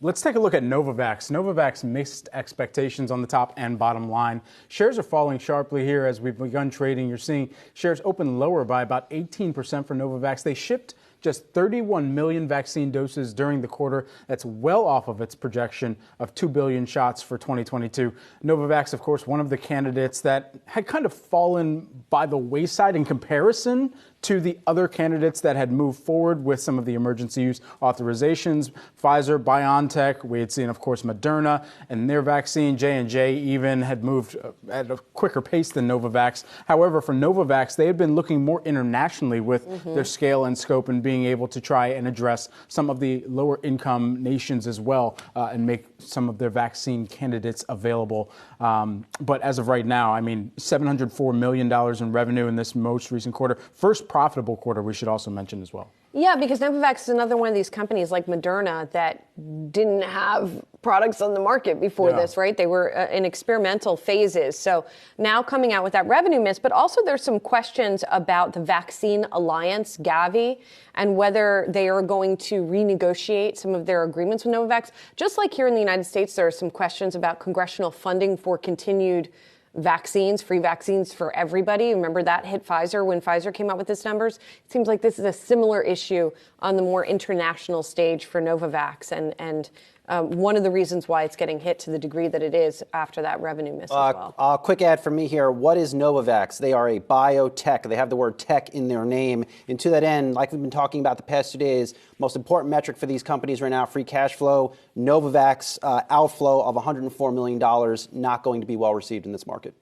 Let's take a look at Novavax. Novavax missed expectations on the top and bottom line. Shares are falling sharply here as we've begun trading. You're seeing shares open lower by about 18% for Novavax. They shipped just 31 million vaccine doses during the quarter. That's well off of its projection of 2 billion shots for 2022. Novavax, of course, one of the candidates that had kind of fallen by the wayside in comparison to the other candidates that had moved forward with some of the emergency use authorizations. Pfizer, BioNTech, we had seen, of course, Moderna and their vaccine. J&J even had moved at a quicker pace than Novavax. However, for Novavax, they had been looking more internationally with their scale and scope and being able to try and address some of the lower income nations as well and make some of their vaccine candidates available. But as of right now, I mean, $704 million in revenue in this most recent quarter. First profitable quarter, we should also mention as well. Yeah, because Novavax is another one of these companies like Moderna that didn't have products on the market before this, right? They were in experimental phases. So now coming out with that revenue miss, but also there's some questions about the Vaccine Alliance, Gavi, and whether they are going to renegotiate some of their agreements with Novavax. Just like here in the United States, there are some questions about congressional funding for continued vaccines, free vaccines for everybody. Remember that hit Pfizer when Pfizer came out with its numbers? It seems like this is a similar issue on the more international stage for Novavax and one of the reasons why it's getting hit to the degree that it is after that revenue miss as well. Quick ad from me here. What is Novavax? They are a biotech. They have the word tech in their name. And to that end, like we've been talking about the past 2 days, most important metric for these companies right now, free cash flow. Novavax outflow of $104 million, not going to be well received in this market.